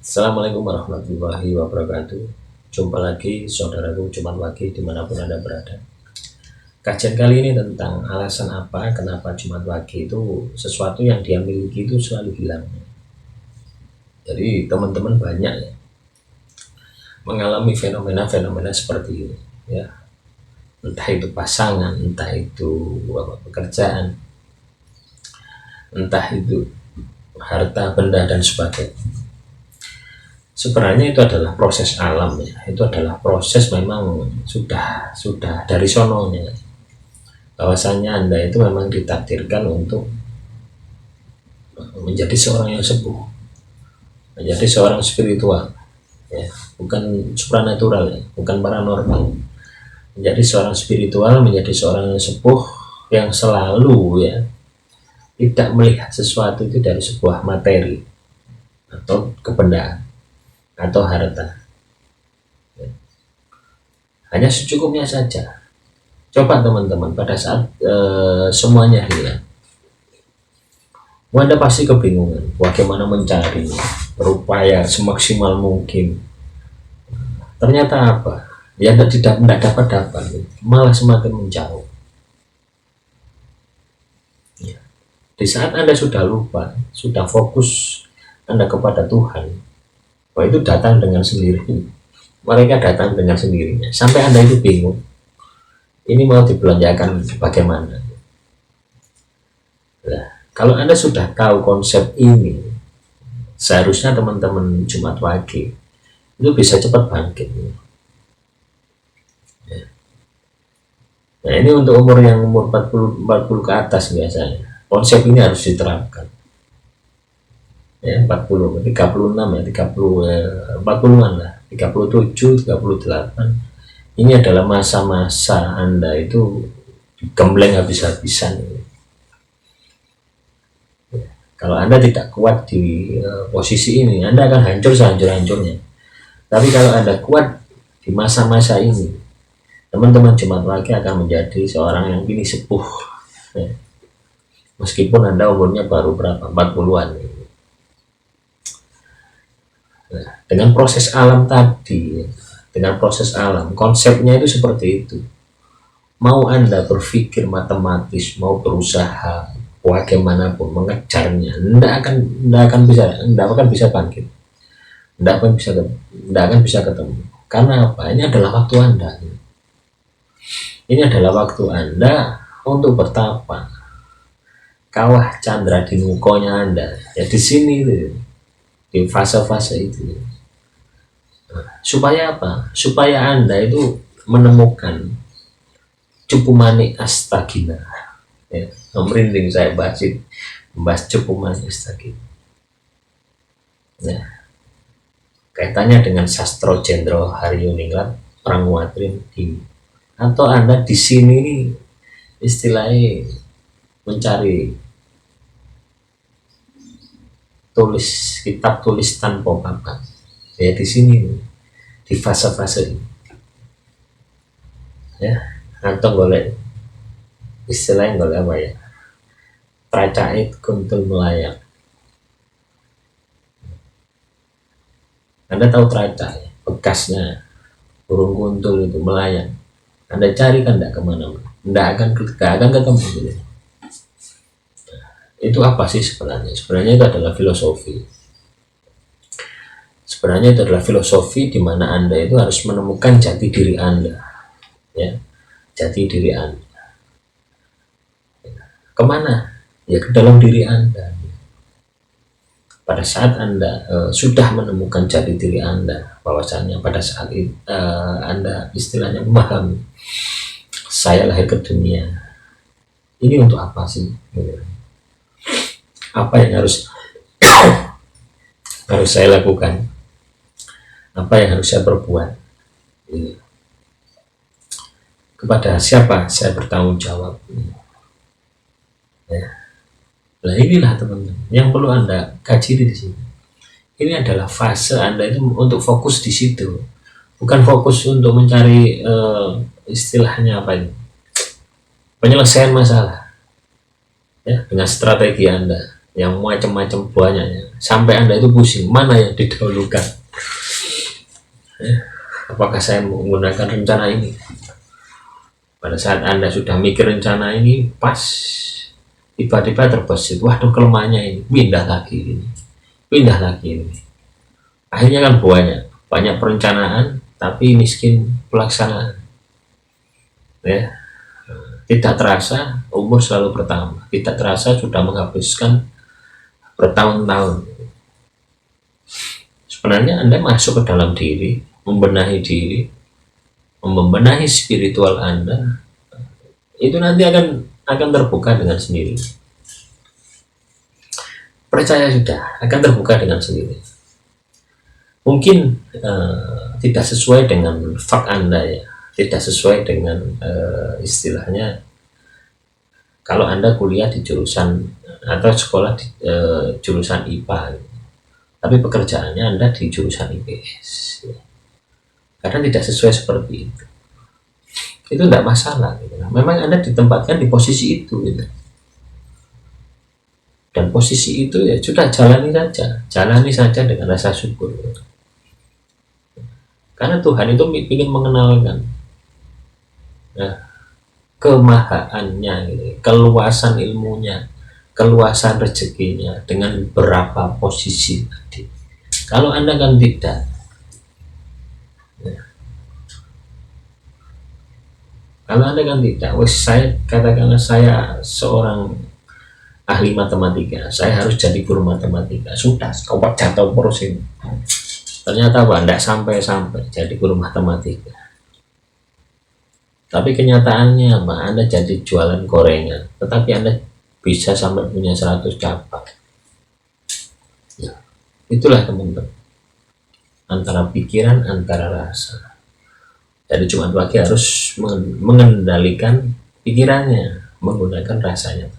Assalamualaikum warahmatullahi wabarakatuh. Jumpa lagi saudaraku Jumat Wage dimanapun Anda berada. Kajian kali ini tentang alasan apa kenapa Jumat Wage itu sesuatu yang dia miliki itu selalu hilang. Jadi teman-teman banyak ya mengalami fenomena-fenomena seperti ini ya. Entah itu pasangan, entah itu pekerjaan, entah itu harta benda dan sebagainya. Sebenarnya itu adalah proses alam ya, itu adalah proses memang sudah dari sononya, bahwasannya Anda itu memang ditakdirkan untuk menjadi seorang yang sepuh, menjadi seorang spiritual ya, bukan supranatural ya, bukan paranormal, menjadi seorang spiritual, menjadi seorang yang sepuh yang selalu ya tidak melihat sesuatu itu dari sebuah materi atau kebendaan atau harta, hanya secukupnya saja. Coba teman-teman pada saat semuanya hilang, Anda pasti kebingungan bagaimana mencari, berupaya semaksimal mungkin, ternyata apa ya, tidak dapat malah semakin menjauh ya. Di saat Anda sudah lupa, sudah fokus Anda kepada Tuhan, wah itu datang dengan sendirinya, mereka datang dengan sendirinya sampai Anda itu bingung ini mau dibelanjakan bagaimana. Nah, kalau Anda sudah tahu konsep ini, seharusnya teman-teman Jumat Wage itu bisa cepat bangkit ya. Nah ini untuk umur yang umur 40 ke atas biasanya konsep ini harus diterapkan ya. 40, 36 ya, 40-an lah, 37, 38, ini adalah masa-masa Anda itu gembleng habis-habisan ya. Kalau Anda tidak kuat di posisi ini, Anda akan hancur sehancur-hancurnya. Tapi kalau Anda kuat di masa-masa ini, teman-teman Jumat Wage akan menjadi seorang yang kini sepuh ya. Meskipun Anda umurnya baru berapa, 40-an. Nah, dengan proses alam tadi, dengan proses alam, konsepnya itu seperti itu. Mau Anda berpikir matematis, mau berusaha bagaimanapun mengejarnya, tidak akan bisa bangkit, tidak akan bisa ketemu. Karena apa? Ini adalah waktu Anda. Ini adalah waktu Anda untuk bertapa. Kawah Chandra di mukonya Anda, ya di sini itu, di fase-fase itu. Supaya apa? Supaya Anda itu menemukan cupu manik astagina ya. Merinding saya membahas cupu manik astagina ya. Kaitannya dengan Sastro Jendro Haryuningrat Prangwatrin ini. Atau Anda di sini istilahnya mencari kitab tulis tanpa papan ya, di sini di fase-fase ini ya. Atau golek istilahnya golek apa ya, tracait kuntul melayang. Anda tahu tracai, bekasnya burung kuntul itu melayang, Anda cari kan tidak kemana-mana, tidak akan ketemu gitu. Itu apa sih sebenarnya? Sebenarnya itu adalah filosofi. Sebenarnya itu adalah filosofi di mana Anda itu harus menemukan jati diri Anda ya. Jati diri Anda kemana? Ya ke dalam diri Anda. Pada saat Anda sudah menemukan jati diri Anda, bahwasanya pada saat Anda istilahnya memahami, saya lahir ke dunia ini untuk apa sih? Apa yang harus saya lakukan? Apa yang harus saya perbuat? Kepada siapa saya bertanggung jawab ya. Nah inilah teman-teman yang perlu Anda kaji di sini. Ini adalah fase Anda itu untuk fokus di situ, bukan fokus untuk mencari istilahnya apa ini, penyelesaian masalah ya dengan strategi Anda. yang macam-macam banyak ya, sampai Anda itu pusing mana yang didahulukan. Apakah saya menggunakan rencana ini? Pada saat Anda sudah mikir rencana ini pas, tiba-tiba terbesit, waduh kelemahannya ini, pindah lagi ini, pindah lagi ini. Akhirnya kan banyak perencanaan tapi miskin pelaksanaan. Ya, tidak terasa umur selalu bertambah, tidak terasa sudah menghabiskan bertahun-tahun. Sebenarnya Anda masuk ke dalam diri, membenahi spiritual Anda, itu nanti akan terbuka dengan sendiri. Percaya sudah, akan terbuka dengan sendiri. Mungkin tidak sesuai dengan fak Anda ya, tidak sesuai dengan istilahnya kalau Anda kuliah di jurusan atau sekolah di jurusan IPA, tapi pekerjaannya Anda di jurusan IPS ya. Karena tidak sesuai seperti itu tidak masalah gitu. Memang Anda ditempatkan di posisi itu gitu. Dan posisi itu ya sudah jalani saja dengan rasa syukur gitu. Karena Tuhan itu ingin mengenalkan kemahaannya gitu, keluasan ilmunya, keluasan rezekinya dengan berapa posisi tadi. Kalau Anda kan tidak ya. Kalau Anda kan tidak, saya katakanlah saya seorang ahli matematika, saya harus jadi guru matematika, sudah kau jatuh terus ini. Ternyata Anda sampai jadi guru matematika. Tapi kenyataannya Anda jadi jualan gorengan, tetapi Anda bisa sampai punya 100 cabang. Ya, itulah teman-teman. Antara pikiran, antara rasa. Jadi Jumat Wage harus mengendalikan pikirannya, menggunakan rasanya.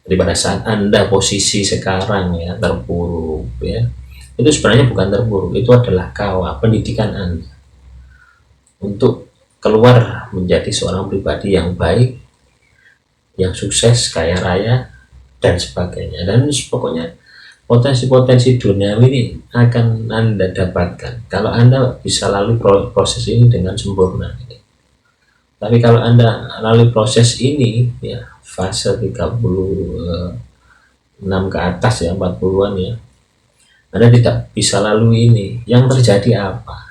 Jadi pada saat Anda posisi sekarang ya terpuruk ya, itu sebenarnya bukan terburuk, itu adalah pendidikan Anda untuk keluar menjadi seorang pribadi yang baik, yang sukses, kaya raya, dan sebagainya. Dan pokoknya potensi-potensi dunia ini akan Anda dapatkan kalau Anda bisa lalui proses ini dengan sempurna. Tapi kalau Anda lalui proses ini ya fase 36 ke atas ya, 40-an ya, Anda tidak bisa lalui ini, yang terjadi apa?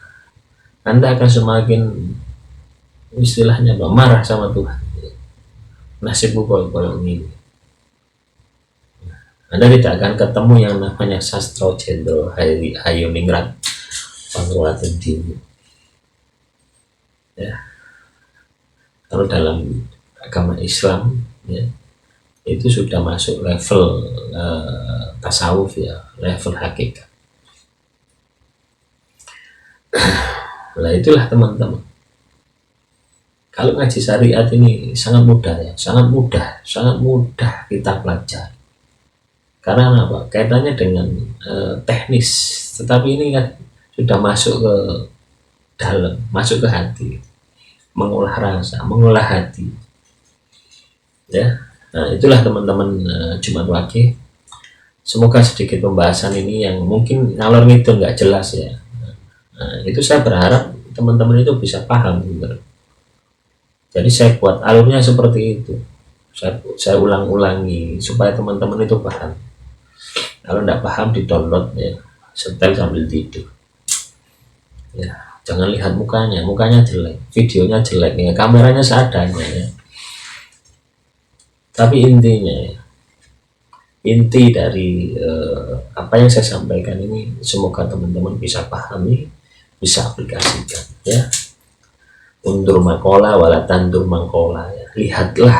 Anda akan semakin istilahnya marah sama Tuhan. Nasibku koyo ini. Anda tidak akan ketemu yang namanya Sastro Jenderal Hayoningrat Pangruwaten Dini. Ya. Kalau dalam agama Islam ya, itu sudah masuk level tasawuf ya, level hakikat. Nah itulah teman-teman, kalau ngaji syariat ini sangat mudah ya, sangat mudah kita pelajari. Karena apa? Kaitannya dengan teknis, tetapi ini kan sudah masuk ke dalam, masuk ke hati, mengolah rasa, mengolah hati ya. Nah itulah teman-teman Jumat Wage. Semoga sedikit pembahasan ini yang mungkin ngalor ngidul nggak jelas ya. Nah, itu saya berharap teman-teman itu bisa paham benar. Jadi saya buat alurnya seperti itu. Saya ulang-ulangi supaya teman-teman itu paham. Kalau tidak paham di-download ya, setel sambil tidur. Ya, jangan lihat mukanya jelek, videonya jelek ya, kameranya seadanya ya. Tapi intinya ya, inti dari apa yang saya sampaikan ini semoga teman-teman bisa pahami, bisa aplikasikan ya. Undur makola walatandur mangkola ya. Lihatlah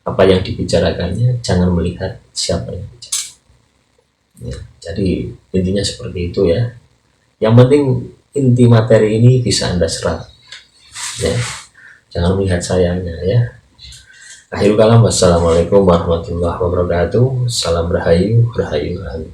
apa yang dibicarakannya, jangan melihat siapa yang bicara ya. Jadi intinya seperti itu ya. Yang penting inti materi ini bisa Anda serap ya. Jangan melihat sayangnya ya. Akhirul kalam, wassalamualaikum warahmatullahi wabarakatuh. Salam rahayu, rahayu, rahayu.